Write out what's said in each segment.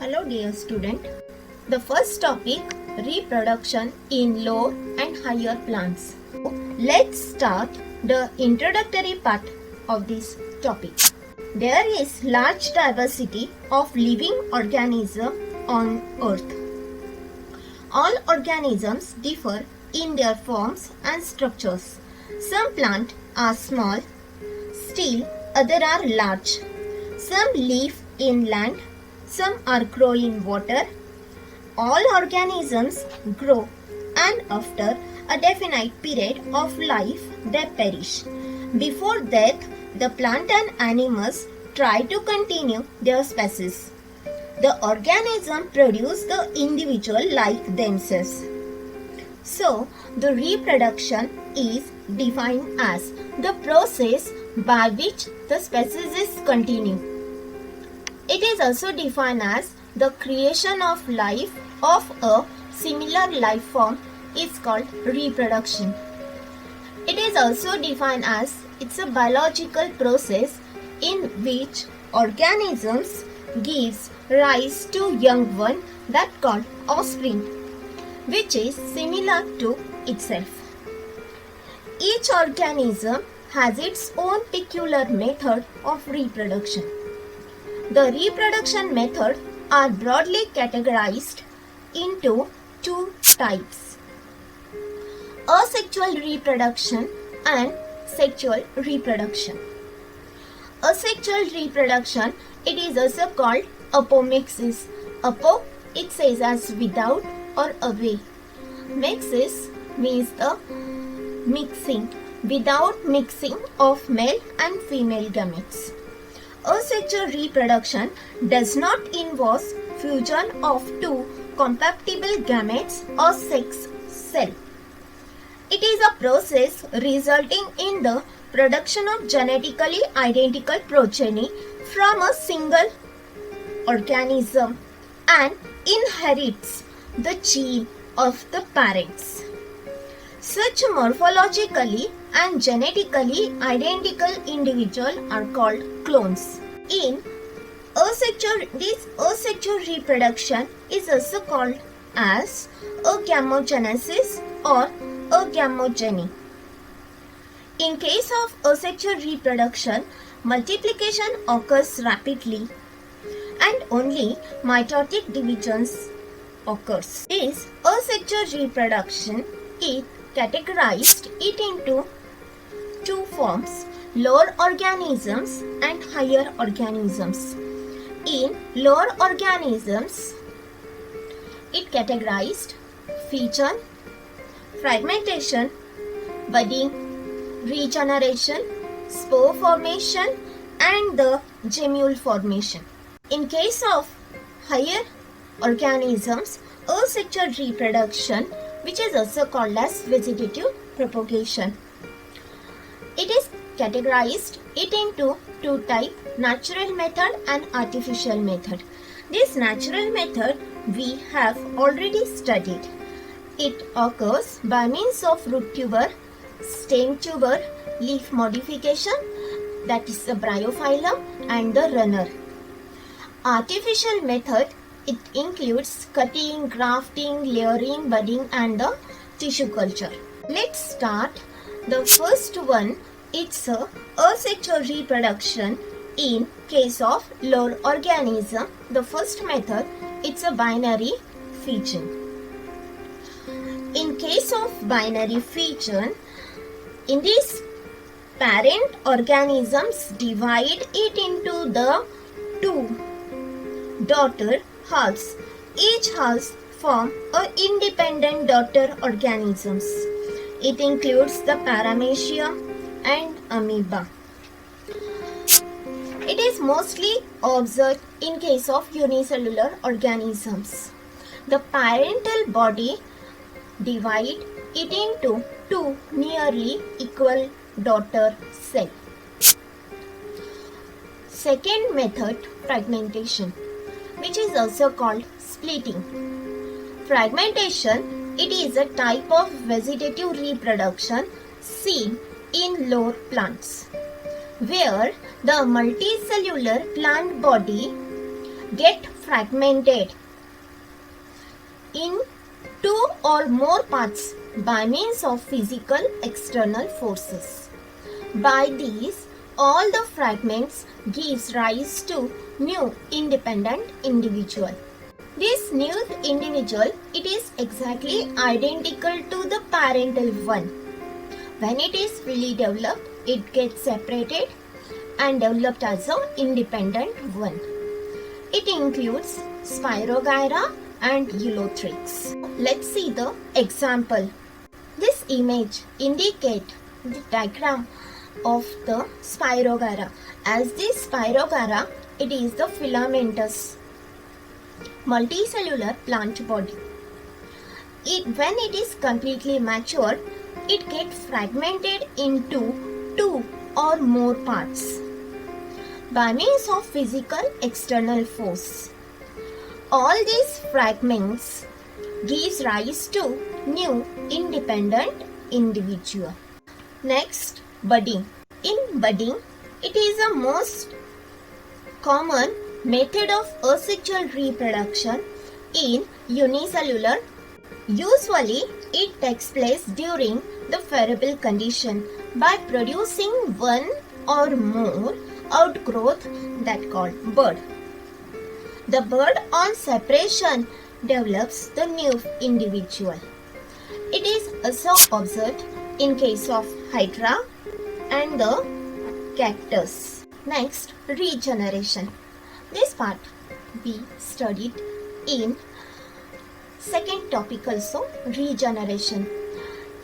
Hello dear student. The first topic, reproduction in lower and higher plants. Let's start the introductory part of this topic. There is large diversity of living organisms on earth. All organisms differ in their forms and structures. Some plants are small, still others are large. Some live inland, some are grow in water. All organisms grow and after a definite period of life they perish. Before death, the plant and animals try to continue their species. The organism produce the individual like themselves. So, the reproduction is defined as the process by which the species is continued. It is also defined as the creation of life of a similar life form is called reproduction. It is also defined as it's a biological process in which organisms gives rise to young one that called offspring, which is similar to itself. Each organism has its own peculiar method of reproduction. The reproduction methods are broadly categorized into two types: asexual reproduction and sexual reproduction. Asexual reproduction, it is also called apomixis. Apo, it says as without or away. Mixis means the mixing, without mixing of male and female gametes. Asexual reproduction does not involve fusion of two compatible gametes or sex cell. It is a process resulting in the production of genetically identical progeny from a single organism and inherits the gene of the parents. Such morphologically and genetically identical individuals are called clones. In this asexual reproduction is also called as agamogenesis or agamogeny. In case of asexual reproduction, multiplication occurs rapidly and only mitotic divisions occurs. This asexual reproduction is categorized it into two forms: lower organisms and higher organisms. In lower organisms, it categorized fission, fragmentation, budding, regeneration, spore formation, and the gemule formation. In case of higher organisms, asexual reproduction, which is also called as vegetative propagation. It is categorized it into two types: natural method and artificial method. This natural method we have already studied. It occurs by means of root tuber, stem tuber, leaf modification, that is the bryophyllum, and the runner. Artificial method, it includes cutting, grafting, layering, budding, and the tissue culture. Let's start. The first one, it's a asexual reproduction in case of lower organism. The first method, it's a binary fission. In case of binary fission, in this parent organisms divide it into the two daughter halves. Each halves form a independent daughter organisms. It includes the paramecium and amoeba. It is mostly observed in case of unicellular organisms. The parental body divide it into two nearly equal daughter cells. Second method, fragmentation, which is also called splitting. Fragmentation, it is a type of vegetative reproduction seen in lower plants, where the multicellular plant body get fragmented in two or more parts by means of physical external forces. By these, all the fragments gives rise to new independent individual. This new individual, it is exactly identical to the parental one. When it is fully developed, it gets separated and developed as an independent one. It includes Spirogyra and Eulothrix. Let's see the example. This image indicates the diagram of the Spirogyra. As this Spirogyra, it is the filamentous multicellular plant body. When it is completely mature, it gets fragmented into two or more parts by means of physical external force. All these fragments gives rise to new independent individual. Next, budding. In budding, it is a most common method of asexual reproduction in unicellular. Usually, it takes place during the variable condition by producing one or more outgrowth that called bud. The bud on separation develops the new individual. It is also observed in case of Hydra and the cactus. Next, regeneration. This part we studied in second topic also, regeneration.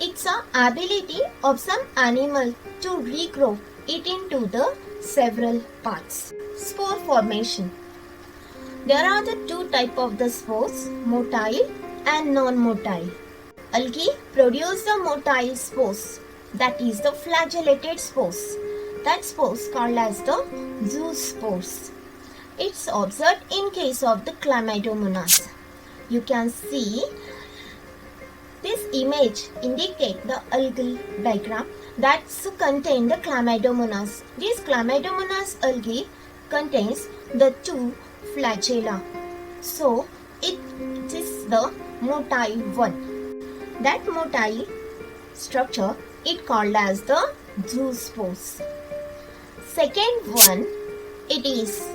It's an ability of some animal to regrow it into the several parts. Spore formation. There are the two types of the spores, motile and non-motile. Algae produce the motile spores, that is the flagellated spores. That spores called as the zoospores. It's observed in case of the Chlamydomonas. You can see this image indicate the algal diagram that contain the Chlamydomonas. This Chlamydomonas algae contains the two flagella. So it is the motile one. That motile structure it called as the zoospores. Second one, it is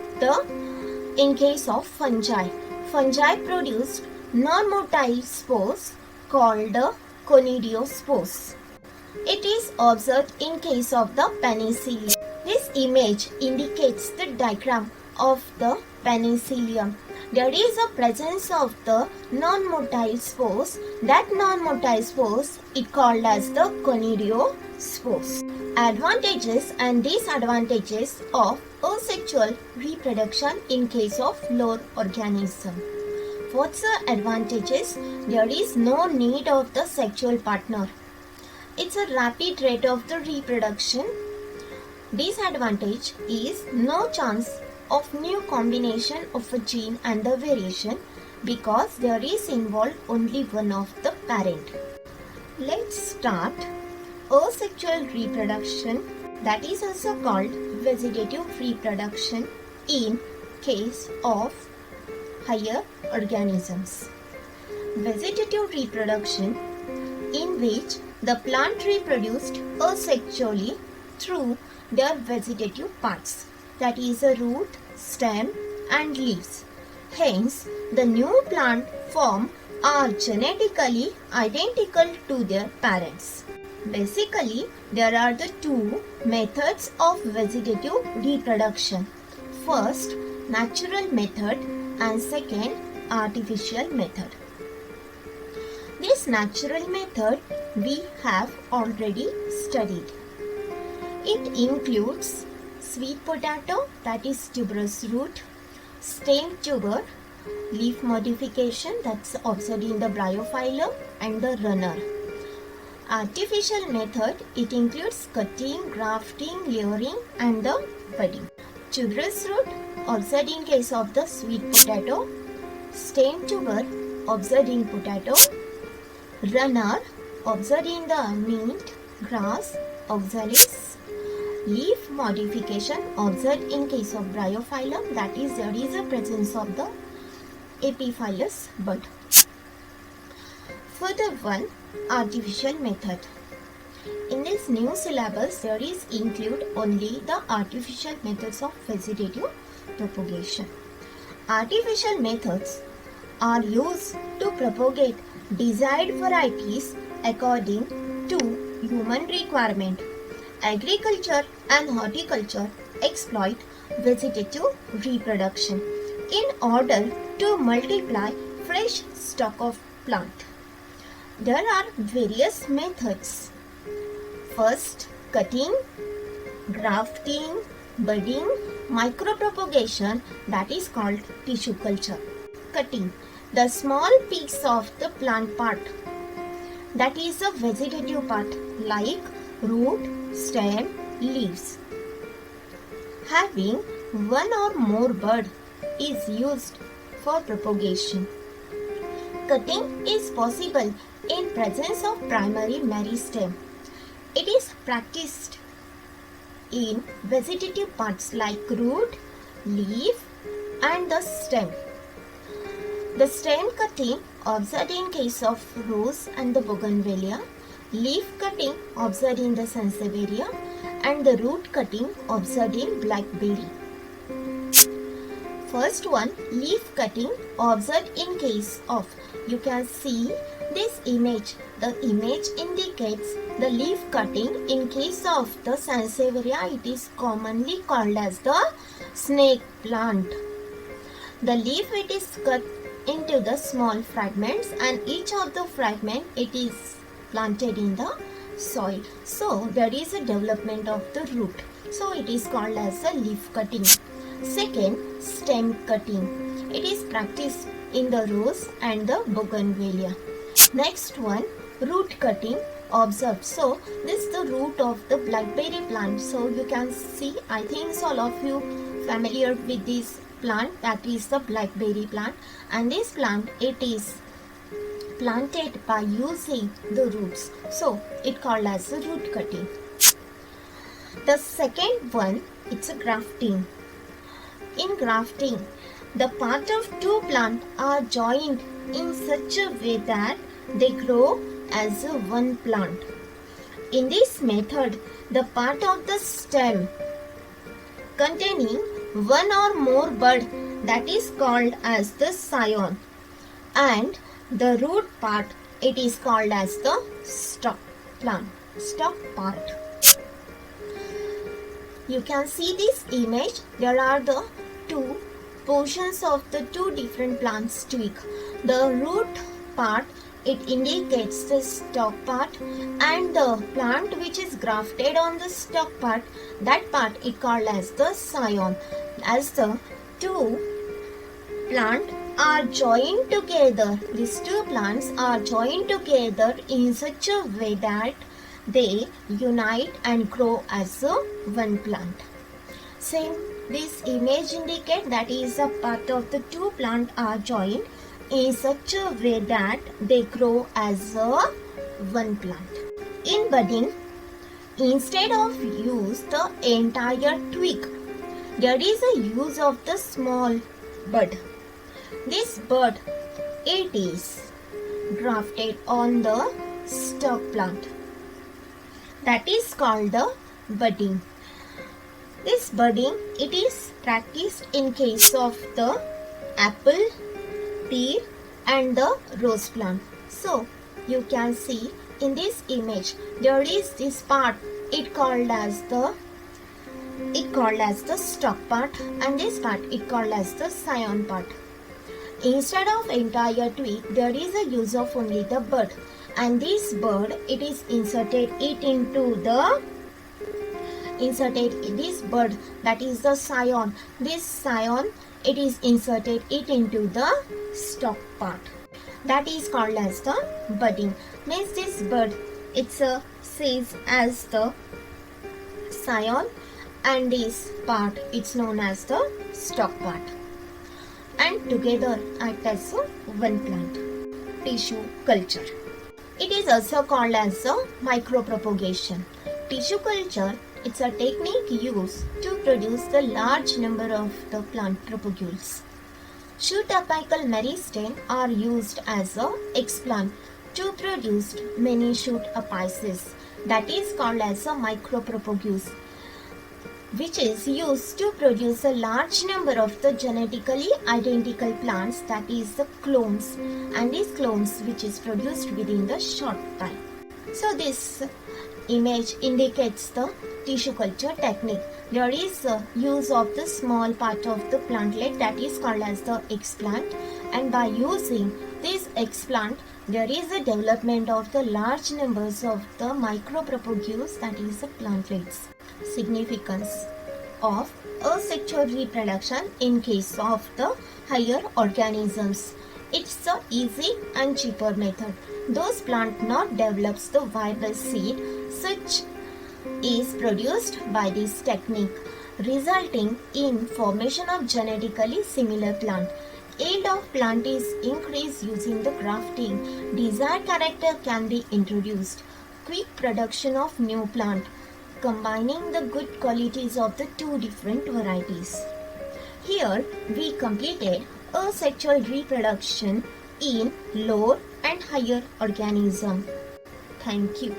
in case of fungi. Fungi produce non-motile spores called the conidiospores. It is observed in case of the penicillium. This image indicates the diagram of the penicillium. There is a presence of the non-motile spores. That non-motile spores it called as the conidiospores. Advantages and disadvantages of asexual reproduction in case of lower organism. What's the advantages? There is no need of the sexual partner. It's a rapid rate of the reproduction. Disadvantage is no chance of new combination of a gene and the variation because there is involved only one of the parent. Let's start asexual reproduction, that is also called vegetative reproduction in case of higher organisms. Vegetative reproduction in which the plant reproduced asexually through their vegetative parts, that is a root, stem and leaves. Hence, the new plant form are genetically identical to their parents. Basically, there are the two methods of vegetative reproduction. First, natural method and second, artificial method. This natural method we have already studied. It includes sweet potato, that is tuberous root, stem tuber, leaf modification, that's observed in the bryophyllum, and the runner. Artificial method, it includes cutting, grafting, layering and the budding. Tuberous root observed in case of the sweet potato, stem tuber observed in potato, runner observed in the mint, grass, oxalis, leaf modification observed in case of bryophyllum, that is there is a presence of the epiphyllous bud. Further one, artificial method. In this new syllabus there is include only the artificial methods of vegetative propagation. Artificial methods are used to propagate desired varieties according to human requirement. Agriculture and horticulture exploit vegetative reproduction in order to multiply fresh stock of plant. There are various methods. First, cutting, grafting, budding, micropropagation, that is called tissue culture. Cutting, the small piece of the plant part, that is a vegetative part like root, stem, leaves. Having one or more bud is used for propagation. Cutting is possible in presence of primary meristem. It is practiced in vegetative parts like root, leaf and the stem. The stem cutting observed in case of rose and the bougainvillea, leaf cutting observed in the sansevieria and the root cutting observed in blackberry. First one, leaf cutting observed in case of, you can see this image. The image indicates the leaf cutting in case of the sansevieria. It is commonly called as the snake plant. The leaf, it is cut into the small fragments and each of the fragment it is planted in the soil. So there is a development of the root. So it is called as a leaf cutting. Second, stem cutting. It is practiced in the rose and the bougainvillea. Next one, root cutting observed. So this is the root of the blackberry plant. So you can see, I think all of you familiar with this plant, that is the blackberry plant, and this plant it is planted by using the roots. So it called as the root cutting. The second one, it's a grafting. In grafting, the part of two plants are joined in such a way that they grow as a one plant. In this method, the part of the stem containing one or more bud, that is called as the scion, and the root part, it is called as the stalk part. You can see this image. There are the two portions of the two different plants twig. The root part, it indicates the stalk part, and the plant which is grafted on the stalk part, that part it called as the scion. As the two plants are joined together, these two plants are joined together in such a way that they unite and grow as a one plant. Same, this image indicate that is a part of the two plants are joined in such a way that they grow as a one plant. In budding, instead of use the entire twig, there is a use of the small bud. This bud, it is grafted on the stalk plant. That is called the budding. This budding, it is practiced in case of the apple, pear and the rose plant. So you can see in this image there is this part, it called as the stalk part, and this part it called as the scion part. Instead of entire twig, there is a use of only the bud, and this bud it is inserted this bud, that is the scion. This scion it is inserted into the stalk part. That is called as the budding. Means this bud, it's says as the scion, and this part it's known as the stalk part, and together act as one plant. Tissue culture. It is also called as a micropropagation. Tissue culture It's a technique used to produce the large number of the plant propagules. Shoot apical meristem are used as a explant to produce many shoot apices, that is called as a micropropagules, which is used to produce a large number of the genetically identical plants, that is the clones, and these clones which is produced within the short time. So this image indicates the tissue culture technique. There is use of the small part of the plantlet, that is called as the explant, and by using this explant there is a development of the large numbers of the micropropagules, that is the plantlets. Significance of asexual reproduction in case of the higher organisms. It's a easy and cheaper method. Those plant not develops the viable seed, such is produced by this technique, resulting in formation of genetically similar plant. Yield of plant is increased using the grafting. Desired character can be introduced. Quick production of new plant, combining the good qualities of the two different varieties. Here we completed asexual reproduction in lower and higher organism. Thank you.